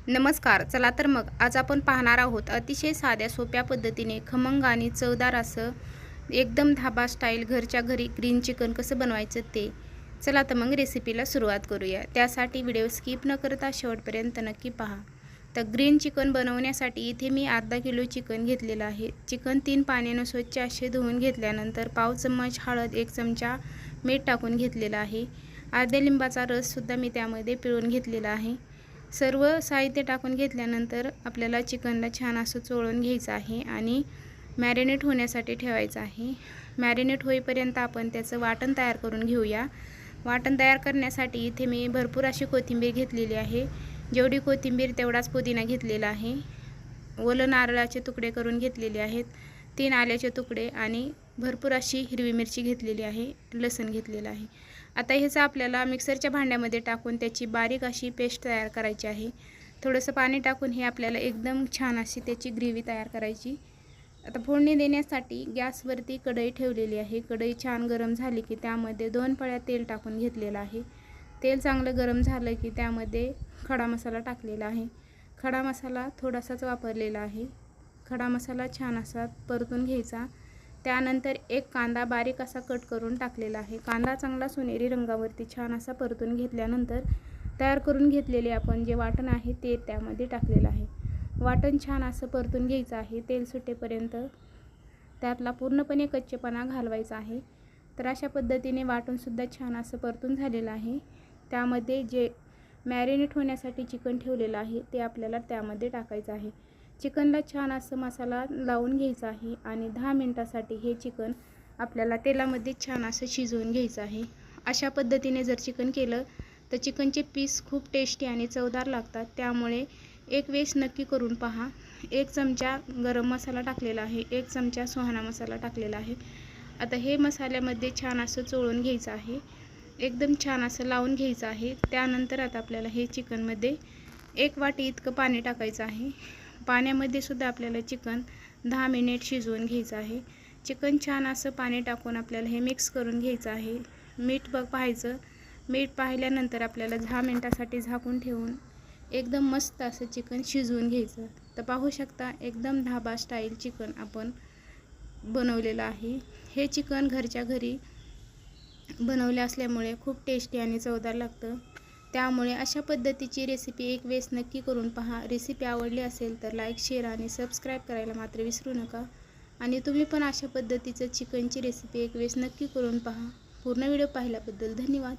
नमस्कार. चला तर मग आज आपण पाहणार आहोत अतिशय साध्या सोप्या पद्धतीने खमंग आणि चवदार असं एकदम धाबा स्टाईल घरच्या घरी ग्रीन चिकन कसं बनवायचं ते. चला तर मग रेसिपीला सुरुवात करूया. त्यासाठी व्हिडिओ स्किप न करता शेवटपर्यंत नक्की पहा. तर ग्रीन चिकन बनवण्यासाठी इथे मी अर्धा किलो चिकन घेतलेलं आहे. चिकन 3 पाण्याने स्वच्छ असे धुवून घेतल्यानंतर पाव चम्मच हळद, 1 चमचा मीठ टाकून घेतलेलं आहे. अर्ध्या लिंबाचा रससुद्धा मी त्यामध्ये पिळून घेतलेला आहे. सर्व साहित्य टाकून घेतल्यानंतर आपल्याला चिकनला छान असं चोळून घ्यायचं आहे आणि मॅरिनेट होण्यासाठी ठेवायचं आहे. मॅरिनेट होईपर्यंत आपण त्याचं वाटण तयार करून घेऊया. वाटण तयार करण्यासाठी इथे मी भरपूर अशी कोथिंबीर घेतलेली आहे. जेवढी कोथिंबीर तेवढाच पुदिना घेतलेला आहे. ओलं नारळाचे तुकडे करून घेतलेले आहेत. 3 आल्याचे तुकडे आणि भरपूर अशी हिरवी मिरची घेतलेली आहे. लसूण घेतलेला आहे. आता ह्याचं आपल्याला मिक्सरच्या भांड्यामध्ये टाकून त्याची बारीक अशी पेस्ट तयार करायची आहे. थोडंसं पाणी टाकून हे आपल्याला एकदम छान अशी त्याची ग्रेव्ही तयार करायची. आता फोडणी देण्यासाठी गॅसवरती कढई ठेवलेली आहे. कढई छान गरम झाली की त्यामध्ये 2 पळ्या तेल टाकून घेतलेलं आहे. तेल चांगलं गरम झालं की त्यामध्ये खडा मसाला टाकलेला आहे. खडा मसाला थोडासाच वापरलेला आहे. खडा मसाला छान असा परतून घ्यायचा. त्यानंतर एक कांदा बारीक असा कट करून टाकलेला आहे. कांदा चांगला सोनेरी रंगावरती छान असा परतून घेतल्यानंतर तयार करून घेतलेले आपण जे वाटण आहे ते त्यामध्ये टाकलेलं आहे. वाटण छान असं परतून घ्यायचं आहे. तेल सुटेपर्यंत त्यातला पूर्णपणे कच्चेपणा घालवायचा आहे. तर अशा पद्धतीने वाटणसुद्धा छान असं परतून झालेलं आहे. त्यामध्ये जे मॅरिनेट होण्यासाठी चिकन ठेवलेलं आहे ते आपल्याला त्यामध्ये टाकायचं आहे. चिकनला छान असं मसाला लावून घ्यायचा आहे आणि 10 मिनिटासाठी हे चिकन आपल्याला तेलामध्ये छान असं शिजवून घ्यायचं आहे. अशा पद्धतीने जर चिकन केलं तर चिकनचे पीस खूप टेस्टी आणि चवदार लागतात. त्यामुळे एक वेळेस नक्की करून पहा. 1 चमचा गरम मसाला टाकलेला आहे. 1 चमचा सुहाना मसाला टाकलेला आहे. आता हे मसाल्यामध्ये छान असं चोळून घ्यायचं आहे. एकदम छान असं लावून घ्यायचं आहे. त्यानंतर आता आपल्याला हे चिकनमध्ये 1 वाटी इतकं पाणी टाकायचं आहे. पाण्यामध्ये सुद्धा आपल्याला चिकन 10 मिनिट शिजवून घ्यायचं आहे. चिकन छान असं पाणी टाकून आपल्याला हे मिक्स करून घ्यायचं आहे. मीठ पाहायचं. मीठ पाहिल्यानंतर आपल्याला 10 मिनिटासाठी झाकून ठेवून एकदम मस्त असं चिकन शिजवून घ्यायचं. तर पाहू शकता एकदम धाबा स्टाईल चिकन आपण बनवलेलं आहे. हे चिकन घरच्या घरी बनवले असल्यामुळे खूप टेस्टी आणि चवदार लागतं. त्यामुळे अशा पद्धतीची रेसिपी एक वेळेस नक्की करून पहा. रेसिपी आवडली असेल तर लाईक, शेअर आणि सबस्क्राईब करायला मात्र विसरू नका. आणि तुम्ही पण अशा पद्धतीचं चिकनची रेसिपी एक वेळेस नक्की करून पहा. पूर्ण व्हिडिओ पाहिल्याबद्दल धन्यवाद.